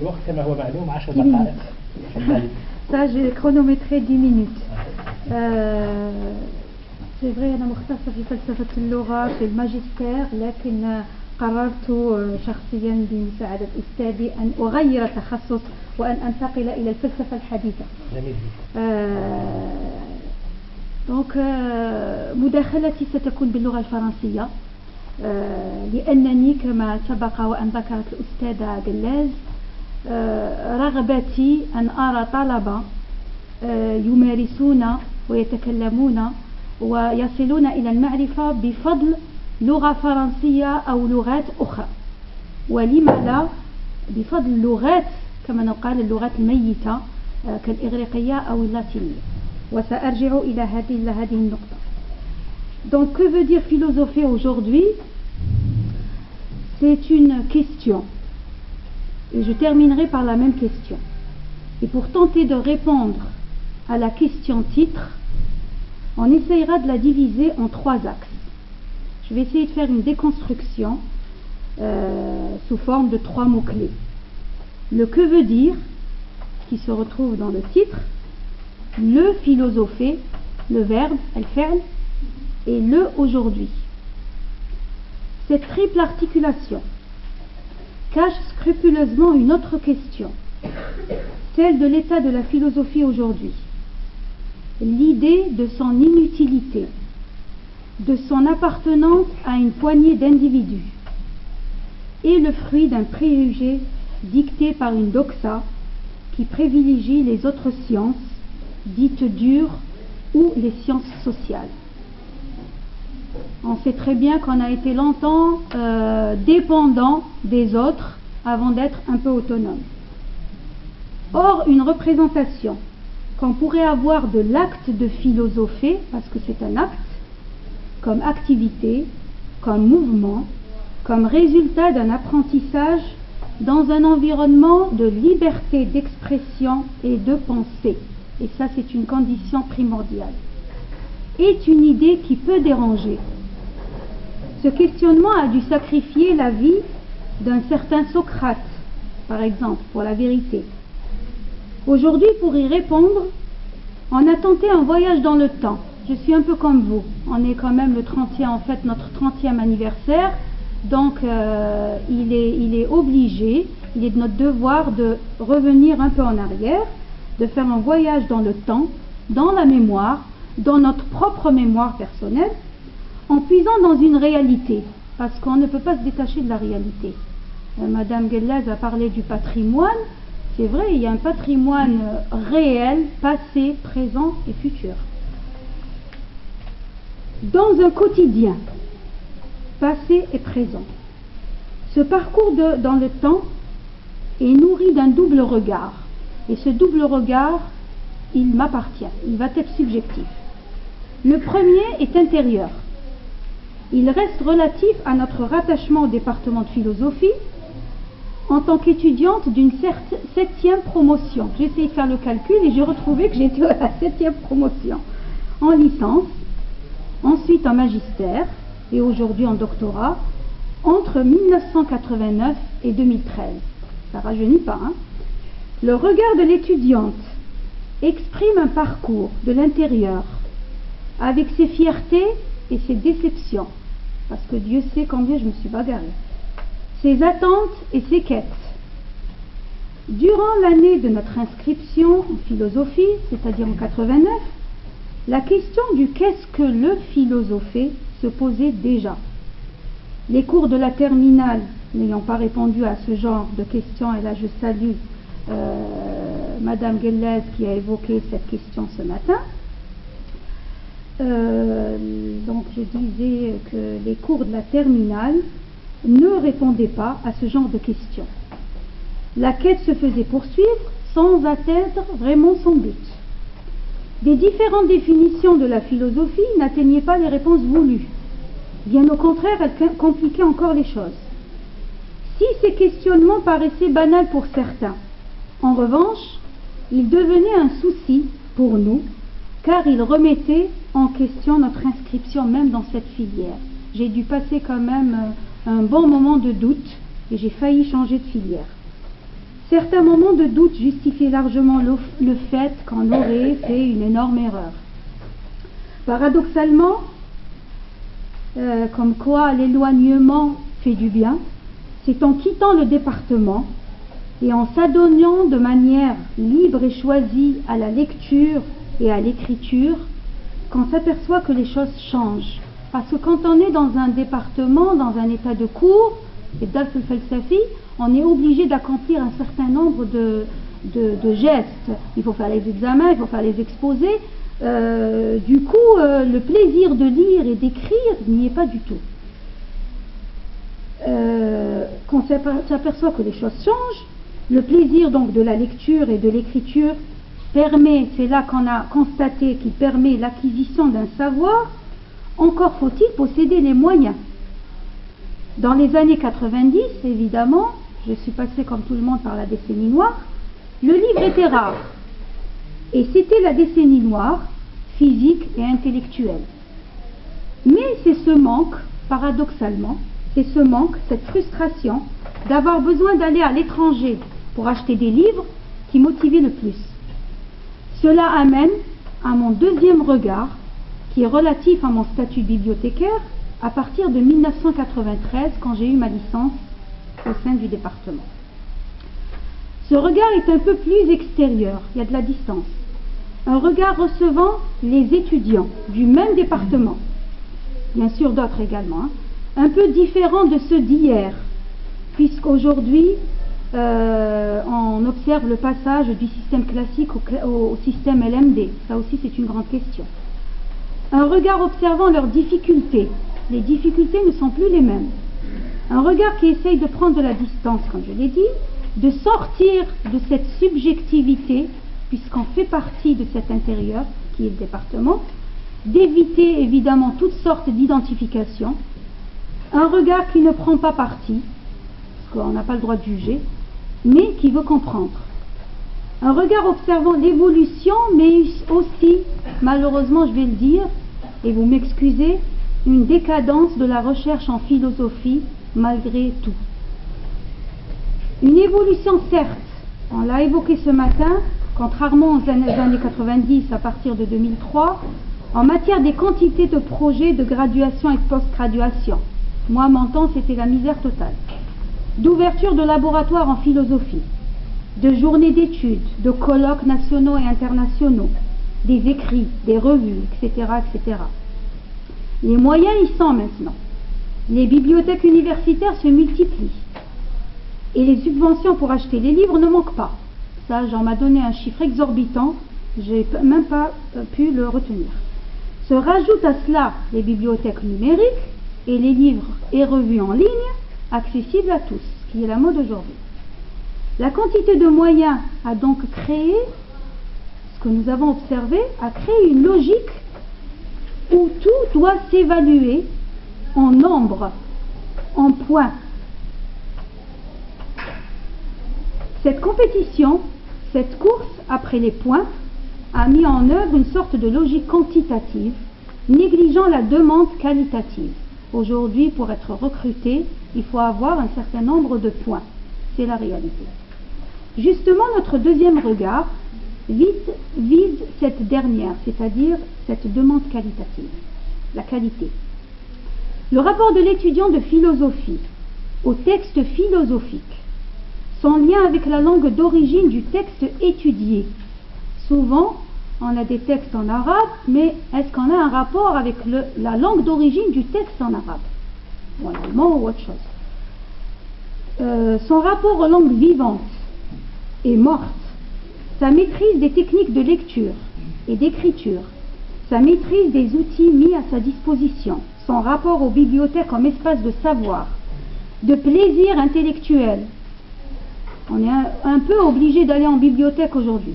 الوقت كما هو معلوم 10 دقائق. Ça, j'ai chronométré 10 minutes. C'est vrai أنا مختصة في فلسفة اللغة في الماجستير، لكن قررت شخصيا بمساعدة أستاذي أن أغير التخصص وأن أنتقل إلى الفلسفة الحديثة. دونك مداخلتي ستكون باللغة الفرنسية، لأنني كما سبق وأن ذكرت الأستاذة جلاز رغبتي أن أرى طلبة يمارسون ويتكلمون ويصلون إلى المعرفة بفضل لغة فرنسية أو لغات أخرى، ولما لا بفضل اللغات كما نقال اللغات الميتة كالإغريقية أو اللاتينية. وسأرجع إلى هذه النقطة. Donc que veut dire philosopher aujourd'hui? C'est une question. Et je terminerai par la même question. Et pour tenter de répondre à la question titre, on essayera de la diviser en 3 axes. Je vais essayer de faire une déconstruction sous forme de 3 mots-clés. Le que veut dire, qui se retrouve dans le titre, le philosopher, le verbe, al-fi'l, et le aujourd'hui. Cette triple articulation cache scrupuleusement une autre question, celle de l'état de la philosophie aujourd'hui, l'idée de son inutilité, de son appartenance à une poignée d'individus, et le fruit d'un préjugé dicté par une doxa qui privilégie les autres sciences dites dures ou les sciences sociales. On sait très bien qu'on a été longtemps dépendant des autres avant d'être un peu autonome. Or, une représentation qu'on pourrait avoir de l'acte de philosopher, parce que c'est un acte, comme activité, comme mouvement, comme résultat d'un apprentissage dans un environnement de liberté d'expression et de pensée, et ça c'est une condition primordiale, est une idée qui peut déranger. Ce questionnement a dû sacrifier la vie d'un certain Socrate, par exemple, pour la vérité. Aujourd'hui, pour y répondre, on a tenté un voyage dans le temps. Je suis un peu comme vous. On est quand même le 30e, en fait, notre 30e anniversaire. Donc, il est obligé, il est de notre devoir de revenir un peu en arrière, de faire un voyage dans le temps, dans la mémoire, dans notre propre mémoire personnelle, en puisant dans une réalité, parce qu'on ne peut pas se détacher de la réalité. Madame Guellaz a parlé du patrimoine. C'est vrai, il y a un patrimoine réel, passé, présent et futur. Dans un quotidien, passé et présent, ce parcours dans le temps est nourri d'un double regard. Et ce double regard, il m'appartient, il va être subjectif. Le premier est intérieur. Il reste relatif à notre rattachement au département de philosophie en tant qu'étudiante d'une 7e promotion. J'ai essayé de faire le calcul et j'ai retrouvé que j'étais à la 7e promotion en licence, ensuite en magistère et aujourd'hui en doctorat, entre 1989 et 2013. Ça ne rajeunit pas, hein? Le regard de l'étudiante exprime un parcours de l'intérieur avec ses fiertés et ses déceptions, parce que Dieu sait combien je me suis bagarrée, ses attentes et ses quêtes. Durant l'année de notre inscription en philosophie, c'est-à-dire en 89, la question du qu'est-ce que le philosopher se posait déjà. Les cours de la terminale n'ayant pas répondu à ce genre de questions, et là je salue Madame Guellaz qui a évoqué cette question ce matin. Donc je disais que les cours de la terminale ne répondaient pas à ce genre de questions. La quête se faisait poursuivre sans atteindre vraiment son but. Des différentes définitions de la philosophie n'atteignaient pas les réponses voulues. Bien au contraire, elles compliquaient encore les choses. Si ces questionnements paraissaient banals pour certains, en revanche, ils devenaient un souci pour nous, car ils remettaient en question notre inscription même dans cette filière. J'ai dû passer quand même un bon moment de doute et j'ai failli changer de filière. Certains moments de doute justifient largement le fait qu'on aurait fait une énorme erreur. Paradoxalement, comme quoi l'éloignement fait du bien, c'est en quittant le département et en s'adonnant de manière libre et choisie à la lecture et à l'écriture qu'on s'aperçoit que les choses changent. Parce que quand on est dans un département, dans un état de cours, et Dars al-Falsafi, on est obligé d'accomplir un certain nombre de gestes. Il faut faire les examens, il faut faire les exposés. Du coup, le plaisir de lire et d'écrire n'y est pas du tout. Qu'on s'aperçoit que les choses changent, le plaisir donc de la lecture et de l'écriture permet, c'est là qu'on a constaté qu'il permet l'acquisition d'un savoir, encore faut-il posséder les moyens. Dans les années 90, évidemment, je suis passée comme tout le monde par la décennie noire, le livre était rare. Et c'était la décennie noire, physique et intellectuelle. Mais c'est ce manque, paradoxalement, c'est ce manque, cette frustration d'avoir besoin d'aller à l'étranger pour acheter des livres qui motivait le plus. Cela amène à mon deuxième regard, qui est relatif à mon statut de bibliothécaire, à partir de 1993, quand j'ai eu ma licence au sein du département. Ce regard est un peu plus extérieur, il y a de la distance. Un regard recevant les étudiants du même département, bien sûr d'autres également, un peu différent de ceux d'hier, puisqu'aujourd'hui on observe le passage du système classique au système LMD. Ça aussi c'est une grande question. Un regard observant leurs difficultés. Les difficultés ne sont plus les mêmes. Un regard qui essaye de prendre de la distance, comme je l'ai dit, de sortir de cette subjectivité, puisqu'on fait partie de cet intérieur qui est le département, d'éviter évidemment toutes sortes d'identifications. Un regard qui ne prend pas parti, parce qu'on n'a pas le droit de juger, mais qui veut comprendre. Un regard observant l'évolution, mais aussi, malheureusement je vais le dire, et vous m'excusez, une décadence de la recherche en philosophie malgré tout. Une évolution certes, on l'a évoqué ce matin, contrairement aux années 90 à partir de 2003, en matière des quantités de projets de graduation et de post-graduation. Moi, mon temps, c'était la misère totale. D'ouverture de laboratoires en philosophie, de journées d'études, de colloques nationaux et internationaux, des écrits, des revues, etc., etc. Les moyens y sont maintenant. Les bibliothèques universitaires se multiplient. Et les subventions pour acheter les livres ne manquent pas. Ça, j'en m'a donné un chiffre exorbitant, j'ai même pas pu le retenir. Se rajoutent à cela les bibliothèques numériques et les livres et revues en ligne accessibles à tous, ce qui est la mode aujourd'hui. La quantité de moyens a donc créé, ce que nous avons observé, a créé une logique où tout doit s'évaluer en nombre, en points. Cette compétition, cette course après les points, a mis en œuvre une sorte de logique quantitative, négligeant la demande qualitative. Aujourd'hui, pour être recruté, il faut avoir un certain nombre de points. C'est la réalité. Justement, notre deuxième regard vise cette dernière, c'est-à-dire cette demande qualitative, la qualité. Le rapport de l'étudiant de philosophie au texte philosophique, son lien avec la langue d'origine du texte étudié. Souvent, on a des textes en arabe, mais est-ce qu'on a un rapport avec la langue d'origine du texte en arabe, ou en allemand ou autre chose? Son rapport aux langues vivantes et mortes, sa maîtrise des techniques de lecture et d'écriture, sa maîtrise des outils mis à sa disposition, son rapport aux bibliothèques comme espace de savoir, de plaisir intellectuel. On est un peu obligé d'aller en bibliothèque aujourd'hui,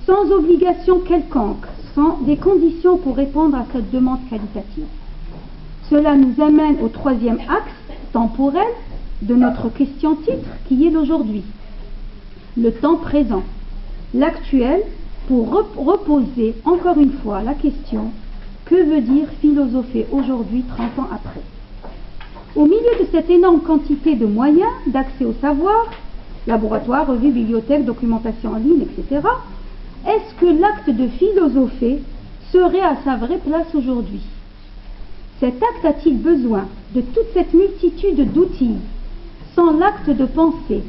sans obligation quelconque, sans des conditions pour répondre à cette demande qualitative. Cela nous amène au troisième axe temporel de notre question-titre qui est l'aujourd'hui. Le temps présent, l'actuel, pour reposer encore une fois la question: que veut dire philosopher aujourd'hui, 30 ans après? Au milieu de cette énorme quantité de moyens d'accès au savoir, laboratoire, revue, bibliothèque, documentation en ligne, etc. Est-ce que l'acte de philosopher serait à sa vraie place aujourd'hui? Cet acte a-t-il besoin de toute cette multitude d'outils, sans l'acte de penser,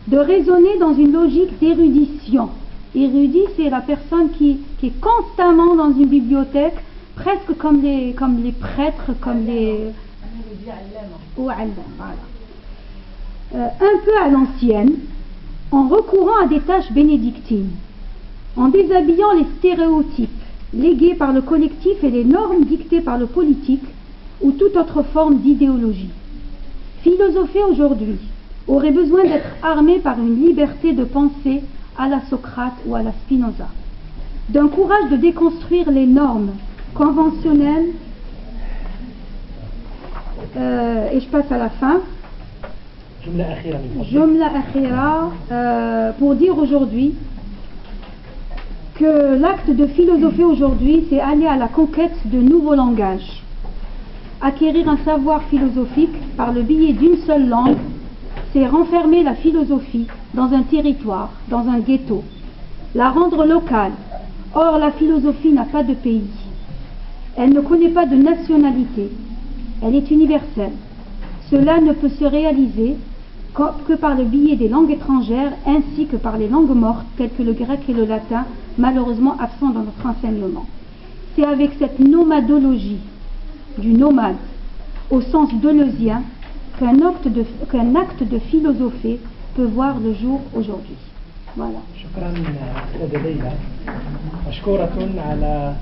de raisonner dans une logique d'érudition? Érudit, c'est la personne qui est constamment dans une bibliothèque, presque comme les prêtres, comme les... Voilà. Un peu à l'ancienne, en recourant à des tâches bénédictines, en déshabillant les stéréotypes légués par le collectif et les normes dictées par le politique ou toute autre forme d'idéologie. Philosopher aujourd'hui aurait besoin d'être armé par une liberté de pensée à la Socrate ou à la Spinoza, d'un courage de déconstruire les normes conventionnelles, et je passe à la fin, Jumla akhira, pour dire aujourd'hui que l'acte de philosopher aujourd'hui, c'est aller à la conquête de nouveaux langages. Acquérir un savoir philosophique par le biais d'une seule langue, c'est renfermer la philosophie dans un territoire, dans un ghetto, la rendre locale. Or, la philosophie n'a pas de pays. Elle ne connaît pas de nationalité. Elle est universelle. Cela ne peut se réaliser que par le biais des langues étrangères ainsi que par les langues mortes telles que le grec et le latin, malheureusement absents dans notre enseignement. C'est avec cette nomadologie du nomade au sens deleuzien qu'un acte de philosopher peut voir le jour aujourd'hui. Voilà. شكرا أستاذة ليلى، مشكورة على